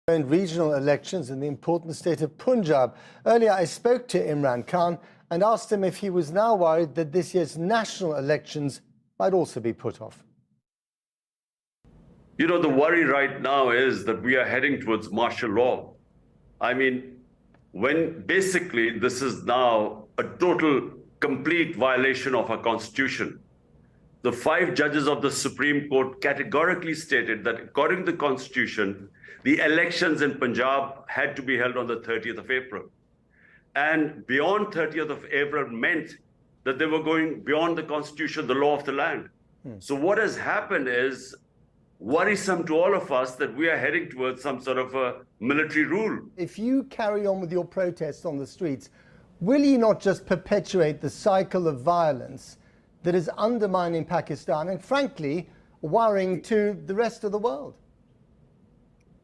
And regional elections in the important state of Punjab. Earlier, I spoke to Imran Khan and asked him if he was now worried that this year's national elections might also be put off. You know, the worry right now is that we are heading towards martial law. I mean, when basically this is now a total, complete violation of our constitution. The 5 judges of the Supreme Court categorically stated that according to the constitution, the elections in Punjab had to be held on the 30th of April. And beyond 30th of April meant that they were going beyond the constitution, the law of the land. So what has happened is worrisome to all of us that we are heading towards some sort of a military rule. If you carry on with your protests on the streets, will you not just perpetuate the cycle of violence that is undermining Pakistan and, frankly, worrying to the rest of the world?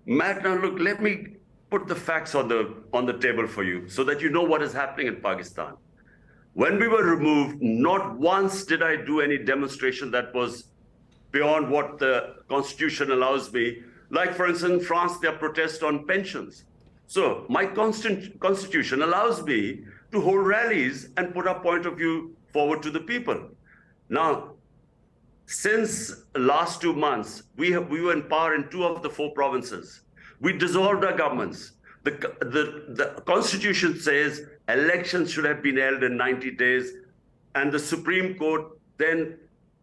Matt, now look, let me put the facts on the table for you so that you know what is happening in Pakistan. When we were removed, not once did I do any demonstration that was beyond what the constitution allows me. Like, for instance, in France, there are protests on pensions. So my constitution allows me to hold rallies and put our point of view forward to the people. Now, since last 2 months, we were in power in 2 of the 4 provinces. We dissolved our governments. The constitution says elections should have been held in 90 days. And the Supreme Court then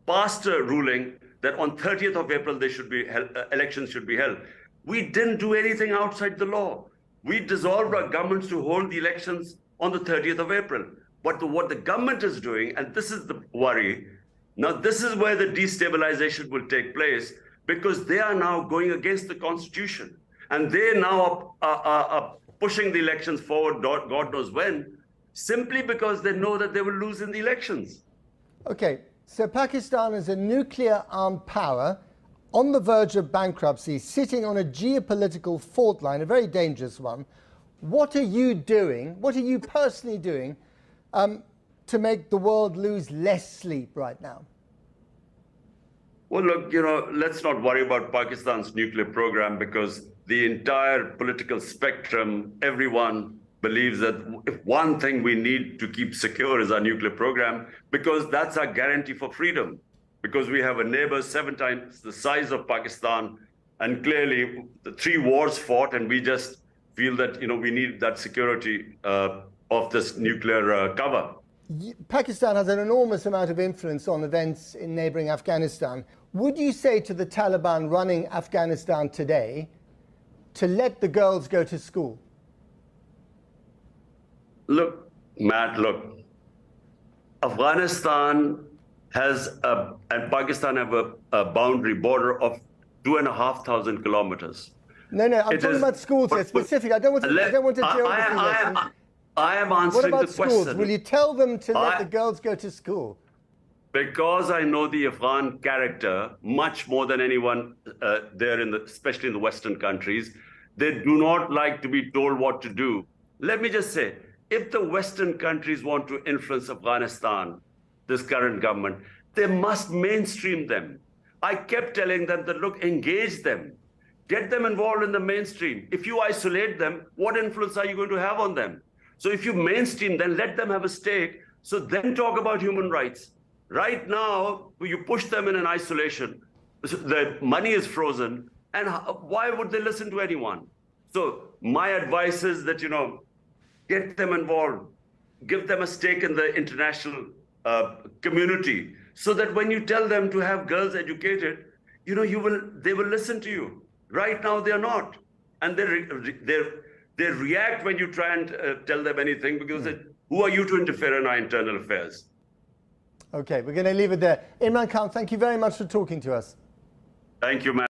passed a ruling that on 30th of April, they should be held, elections should be held. We didn't do anything outside the law. We dissolved our governments to hold the elections on the 30th of April. But what the government is doing, and this is the worry, now this is where the destabilization will take place, because they are now going against the constitution. And they now are pushing the elections forward, God knows when, simply because they know that they will lose in the elections. Okay, so Pakistan is a nuclear-armed power on the verge of bankruptcy, sitting on a geopolitical fault line, a very dangerous one. What are you doing, what are you personally doing to make the world lose less sleep right now? Well, look, you know, let's not worry about Pakistan's nuclear program, because the entire political spectrum, everyone believes that if one thing we need to keep secure is our nuclear program, because that's our guarantee for freedom. Because we have a neighbor 7 times the size of Pakistan, and clearly the 3 wars fought, and we just feel that, you know, we need that security of this nuclear cover. Pakistan has an enormous amount of influence on events in neighboring Afghanistan. Would you say to the Taliban running Afghanistan today to let the girls go to school? Look, Matt, look, Afghanistan has and Pakistan have a boundary border of 2,500 kilometers. No, I'm talking about schools here, specific. I don't want a geography lesson. I am answering the question. What about schools? Will you tell them to let the girls go to school? Because I know the Afghan character much more than anyone there, especially in the Western countries. They do not like to be told what to do. Let me just say, if the Western countries want to influence Afghanistan, this current government, they must mainstream them. I kept telling them that, look, engage them. Get them involved in the mainstream. If you isolate them, what influence are you going to have on them? So if you mainstream, then let them have a stake. So then talk about human rights. Right now, you push them in an isolation. The money is frozen. And why would they listen to anyone? So my advice is that, you know, get them involved. Give them a stake in the international community, so that when you tell them to have girls educated, you know, they will listen to you. Right now, they are not. And they react when you try and tell them anything, because who are you to interfere in our internal affairs? Okay, we're going to leave it there. Imran Khan, thank you very much for talking to us. Thank you, Matt.